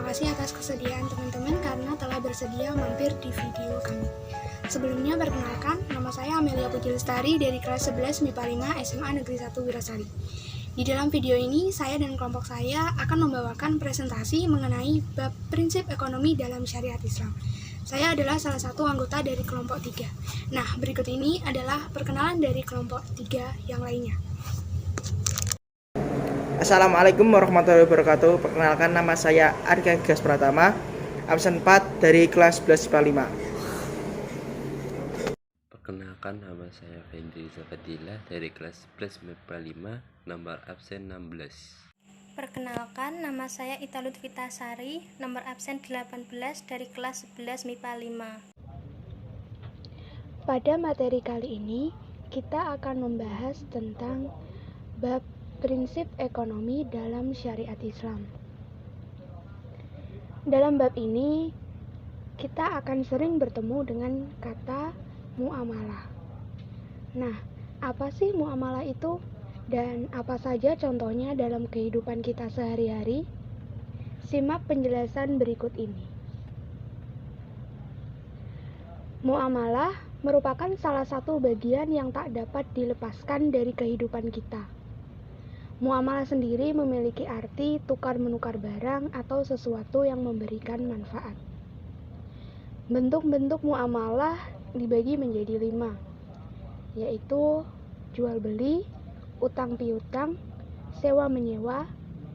kasih atas kesediaan teman-teman karena telah bersedia mampir di video kami. Sebelumnya perkenalkan, nama saya Amelia Puji Lestari dari kelas 11 MIPA 5 SMA Negeri 1 Wirasari. Di dalam video ini, saya dan kelompok saya akan membawakan presentasi mengenai bab prinsip ekonomi dalam syariat Islam. Saya adalah salah satu anggota dari kelompok 3. Nah, berikut ini adalah perkenalan dari kelompok 3 yang lainnya. Assalamualaikum warahmatullahi wabarakatuh. Perkenalkan, nama saya Arga Gas Pratama, absen 4 dari kelas 11 IPA 5. Perkenalkan, nama saya Fendi Zafadillah dari kelas 11 MIPA 5, nomor absen 16. Perkenalkan, nama saya Ita Lutfita Sari, nomor absen 18 dari kelas 11 MIPA 5. Pada materi kali ini, kita akan membahas tentang bab prinsip ekonomi dalam syariat Islam. Dalam bab ini, kita akan sering bertemu dengan kata muamalah. Nah, apa sih muamalah itu? Dan apa saja contohnya dalam kehidupan kita sehari-hari? Simak penjelasan berikut ini. Muamalah merupakan salah satu bagian yang tak dapat dilepaskan dari kehidupan kita. Muamalah sendiri memiliki arti tukar-menukar barang atau sesuatu yang memberikan manfaat. Bentuk-bentuk muamalah dibagi menjadi 5, yaitu jual-beli, utang piutang, sewa-menyewa,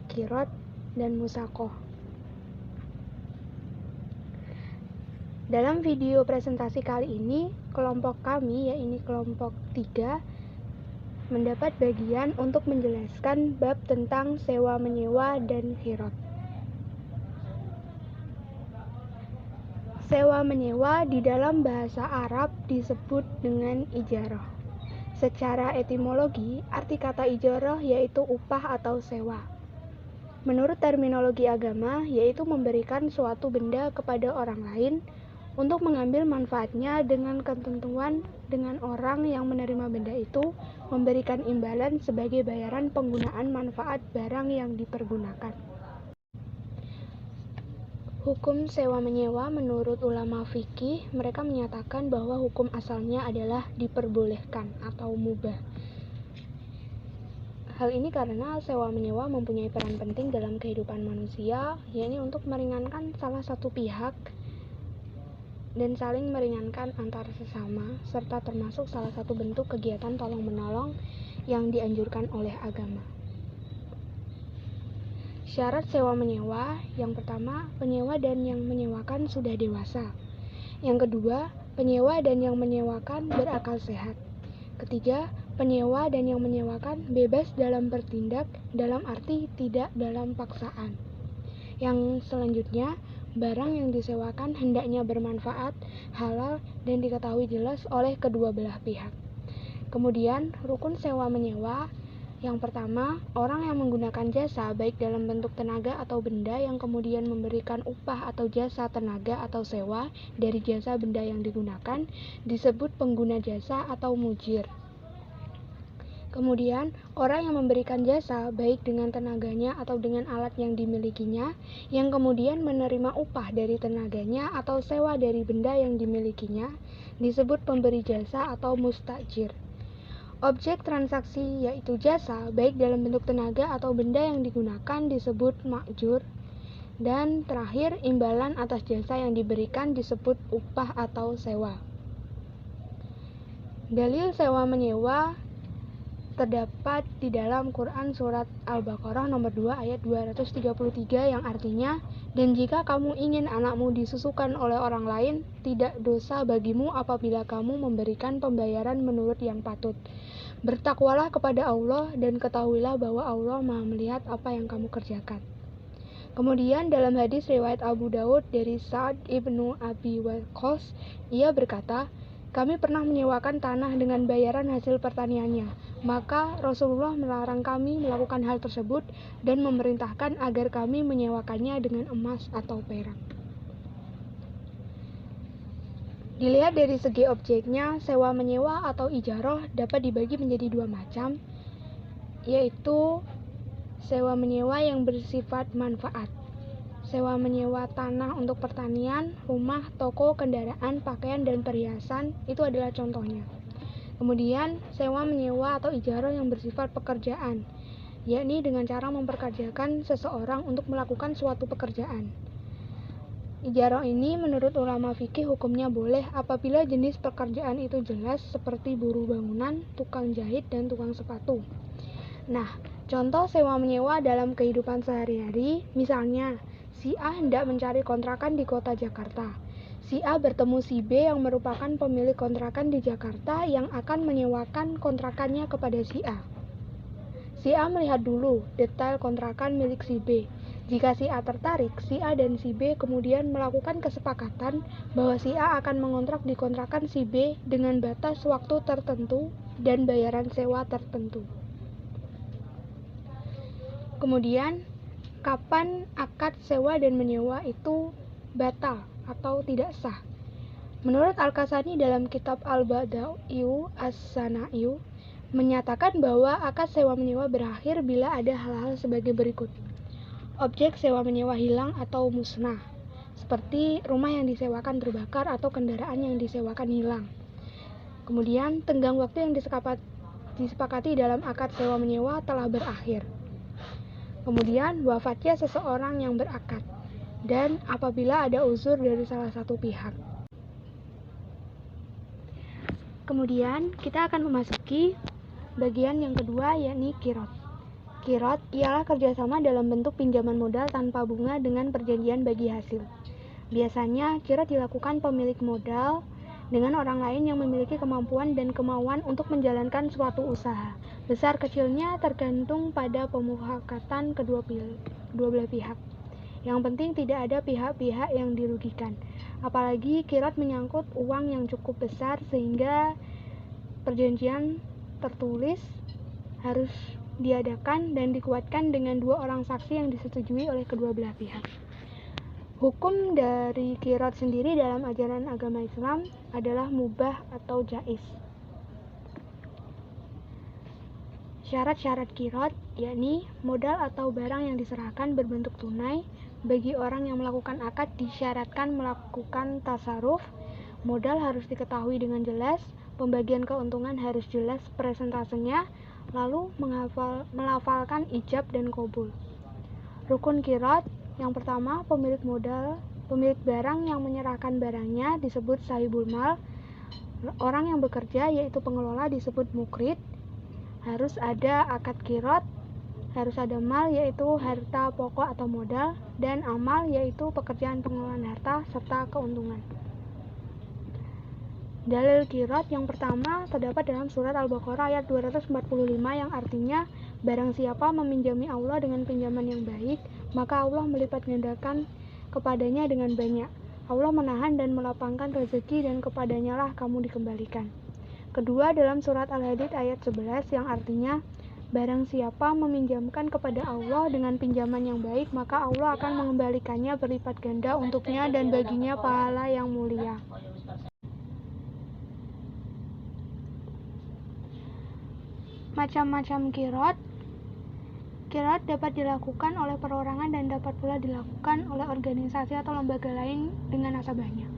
qirot, dan musaqah. Dalam video presentasi kali ini, kelompok kami, yaitu kelompok 3, mendapat bagian untuk menjelaskan bab tentang sewa-menyewa dan qirot. Sewa-menyewa di dalam bahasa Arab disebut dengan ijarah. Secara etimologi, arti kata ijarah yaitu upah atau sewa. Menurut terminologi agama, yaitu memberikan suatu benda kepada orang lain untuk mengambil manfaatnya dengan ketentuan dengan orang yang menerima benda itu memberikan imbalan sebagai bayaran penggunaan manfaat barang yang dipergunakan. Hukum sewa-menyewa menurut ulama fikih, mereka menyatakan bahwa hukum asalnya adalah diperbolehkan atau mubah. Hal ini karena sewa-menyewa mempunyai peran penting dalam kehidupan manusia, yakni untuk meringankan salah satu pihak dan saling meringankan antar sesama, serta termasuk salah satu bentuk kegiatan tolong-menolong yang dianjurkan oleh agama. Syarat sewa-menyewa, yang pertama, penyewa dan yang menyewakan sudah dewasa. Yang kedua, penyewa dan yang menyewakan berakal sehat. Ketiga, penyewa dan yang menyewakan bebas dalam bertindak, dalam arti tidak dalam paksaan. Yang selanjutnya, barang yang disewakan hendaknya bermanfaat, halal, dan diketahui jelas oleh kedua belah pihak. Kemudian, rukun sewa-menyewa. Yang pertama, orang yang menggunakan jasa baik dalam bentuk tenaga atau benda yang kemudian memberikan upah atau jasa tenaga atau sewa dari jasa benda yang digunakan disebut pengguna jasa atau mujir. Kemudian, orang yang memberikan jasa baik dengan tenaganya atau dengan alat yang dimilikinya, yang kemudian menerima upah dari tenaganya atau sewa dari benda yang dimilikinya, disebut pemberi jasa atau mustajir. Objek transaksi yaitu jasa baik dalam bentuk tenaga atau benda yang digunakan disebut ma'jur. Dan terakhir, imbalan atas jasa yang diberikan disebut upah atau sewa. Dalil sewa-menyewa terdapat di dalam Quran surat Al-Baqarah nomor 2 ayat 233 yang artinya, dan jika kamu ingin anakmu disusukan oleh orang lain, tidak dosa bagimu apabila kamu memberikan pembayaran menurut yang patut. Bertakwalah kepada Allah dan ketahuilah bahwa Allah Maha melihat apa yang kamu kerjakan. Kemudian dalam hadis riwayat Abu Daud dari Sa'ad ibnu Abi Waqqas, ia berkata, kami pernah menyewakan tanah dengan bayaran hasil pertaniannya. Maka Rasulullah melarang kami melakukan hal tersebut dan memerintahkan agar kami menyewakannya dengan emas atau perak. Dilihat dari segi objeknya, sewa-menyewa atau ijarah dapat dibagi menjadi 2 macam, yaitu sewa-menyewa yang bersifat manfaat. sewa menyewa tanah untuk pertanian, rumah, toko, kendaraan, pakaian, dan perhiasan itu adalah contohnya. Kemudian, sewa menyewa atau ijarah yang bersifat pekerjaan, yakni dengan cara memperkerjakan seseorang untuk melakukan suatu pekerjaan. Ijarah ini menurut ulama fikih hukumnya boleh apabila jenis pekerjaan itu jelas seperti buruh bangunan, tukang jahit, dan tukang sepatu. Nah, contoh sewa menyewa dalam kehidupan sehari-hari, misalnya si A hendak mencari kontrakan di kota Jakarta. Si A bertemu si B yang merupakan pemilik kontrakan di Jakarta yang akan menyewakan kontrakannya kepada si A. Si A melihat dulu detail kontrakan milik si B. Jika si A tertarik, si A dan si B kemudian melakukan kesepakatan bahwa si A akan mengontrak di kontrakan si B dengan batas waktu tertentu dan bayaran sewa tertentu. Kemudian, kapan akad sewa dan menyewa itu batal atau tidak sah? Menurut Al-Kasani dalam kitab Al-Bada'i'u As-Sana'i'u menyatakan bahwa akad sewa menyewa berakhir bila ada hal-hal sebagai berikut. Objek sewa menyewa hilang atau musnah, seperti rumah yang disewakan terbakar atau kendaraan yang disewakan hilang. Kemudian, tenggang waktu yang disepakati dalam akad sewa menyewa telah berakhir. Kemudian, wafatnya seseorang yang berakad, dan apabila ada uzur dari salah satu pihak. Kemudian, kita akan memasuki bagian yang kedua, yakni qirad. Qirad ialah kerjasama dalam bentuk pinjaman modal tanpa bunga dengan perjanjian bagi hasil. Biasanya, qirad dilakukan pemilik modal dengan orang lain yang memiliki kemampuan dan kemauan untuk menjalankan suatu usaha. Besar kecilnya tergantung pada pemufakatan kedua belah pihak. Yang penting tidak ada pihak-pihak yang dirugikan. Apalagi qirad menyangkut uang yang cukup besar sehingga perjanjian tertulis harus diadakan dan dikuatkan dengan dua orang saksi yang disetujui oleh kedua belah pihak. Hukum dari qirad sendiri dalam ajaran agama Islam adalah mubah atau jaiz. Syarat-syarat qirad yakni modal atau barang yang diserahkan berbentuk tunai. Bagi orang yang melakukan akad disyaratkan melakukan tasarruf. Modal harus diketahui dengan jelas, pembagian keuntungan harus jelas presentasenya, lalu melafalkan ijab dan qabul. Rukun qirad yang pertama, pemilik barang yang menyerahkan barangnya disebut sahibul mal. Orang yang bekerja yaitu pengelola disebut mukrid. Harus ada akad qirad, harus ada mal yaitu harta pokok atau modal, dan amal yaitu pekerjaan pengelolaan harta serta keuntungan. Dalil qirad yang pertama terdapat dalam surat Al-Baqarah ayat 245 yang artinya barang siapa meminjami Allah dengan pinjaman yang baik, maka Allah melipat gandakan kepadanya dengan banyak. Allah menahan dan melapangkan rezeki dan kepadanya lah kamu dikembalikan. Kedua dalam surat Al-Hadid ayat 11 yang artinya barang siapa meminjamkan kepada Allah dengan pinjaman yang baik, maka Allah akan mengembalikannya berlipat ganda untuknya dan baginya pahala yang mulia. Macam-macam qirad. Qirad dapat dilakukan oleh perorangan dan dapat pula dilakukan oleh organisasi atau lembaga lain dengan nasabahnya.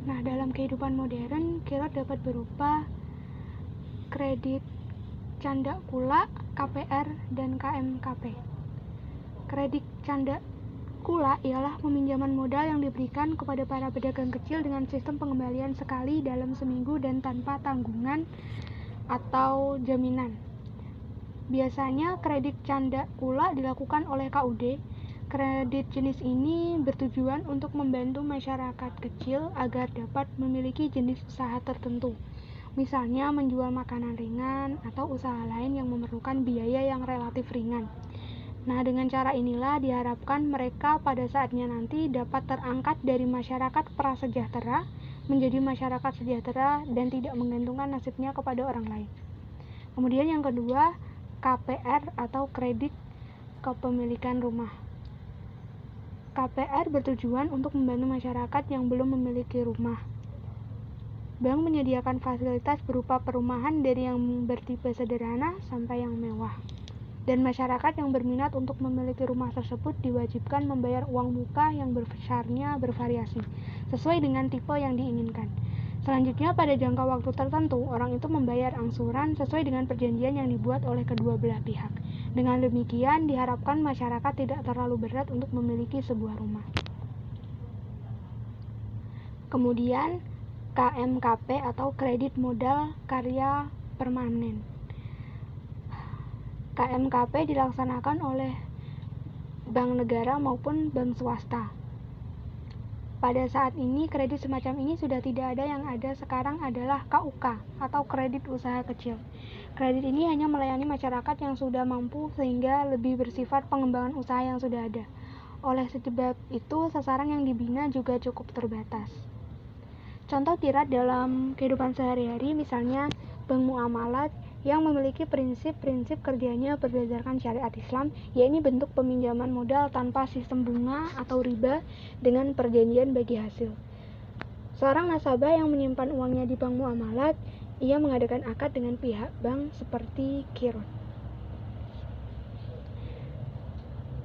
Nah, dalam kehidupan modern, qirad dapat berupa kredit canda kula, KPR, dan KMKP. Kredit canda kula ialah peminjaman modal yang diberikan kepada para pedagang kecil dengan sistem pengembalian sekali dalam seminggu dan tanpa tanggungan atau jaminan. Biasanya kredit canda kula dilakukan oleh KUD. Kredit jenis ini bertujuan untuk membantu masyarakat kecil agar dapat memiliki jenis usaha tertentu. Misalnya menjual makanan ringan atau usaha lain yang memerlukan biaya yang relatif ringan. Nah, dengan cara inilah diharapkan mereka pada saatnya nanti dapat terangkat dari masyarakat prasejahtera menjadi masyarakat sejahtera dan tidak menggantungkan nasibnya kepada orang lain. Kemudian yang kedua, KPR atau kredit kepemilikan rumah. KPR bertujuan untuk membantu masyarakat yang belum memiliki rumah. Bank menyediakan fasilitas berupa perumahan dari yang bertipe sederhana sampai yang mewah. dan masyarakat yang berminat untuk memiliki rumah tersebut diwajibkan membayar uang muka yang besarnya bervariasi, sesuai dengan tipe yang diinginkan. Selanjutnya, pada jangka waktu tertentu, orang itu membayar angsuran sesuai dengan perjanjian yang dibuat oleh kedua belah pihak. Dengan demikian, diharapkan masyarakat tidak terlalu berat untuk memiliki sebuah rumah. Kemudian, KMKP atau kredit modal karya permanen. KMKP dilaksanakan oleh bank negara maupun bank swasta. Pada saat ini, kredit semacam ini sudah tidak ada. Yang ada sekarang adalah KUK atau kredit usaha kecil. Kredit ini hanya melayani masyarakat yang sudah mampu sehingga lebih bersifat pengembangan usaha yang sudah ada. Oleh sebab itu, sasaran yang dibina juga cukup terbatas. Contoh tirat dalam kehidupan sehari-hari, misalnya bank muamalat yang memiliki prinsip-prinsip kerjanya berdasarkan syariat Islam, yaitu bentuk peminjaman modal tanpa sistem bunga atau riba dengan perjanjian bagi hasil. Seorang nasabah yang menyimpan uangnya di bank muamalat, ia mengadakan akad dengan pihak bank seperti kirot.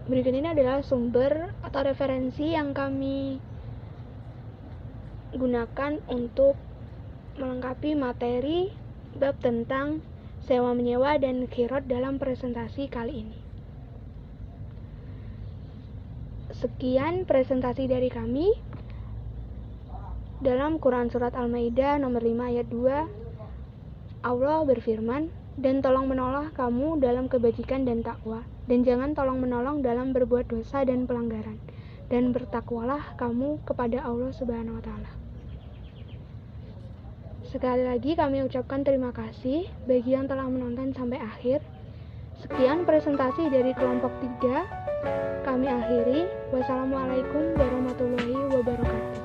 Berikut ini adalah sumber atau referensi yang kami gunakan untuk melengkapi materi bab tentang sewa menyewa dan kirot dalam presentasi kali ini. Sekian presentasi dari kami dalam Quran Surat Al-Maidah nomor 5 ayat 2. Allah berfirman, dan tolong menolong kamu dalam kebajikan dan takwa, dan jangan tolong menolong dalam berbuat dosa dan pelanggaran, dan bertakwalah kamu kepada Allah Subhanahu wa Ta'ala. Sekali lagi kami ucapkan terima kasih bagi yang telah menonton sampai akhir. Sekian presentasi dari kelompok 3. Kami akhiri. Wassalamualaikum warahmatullahi wabarakatuh.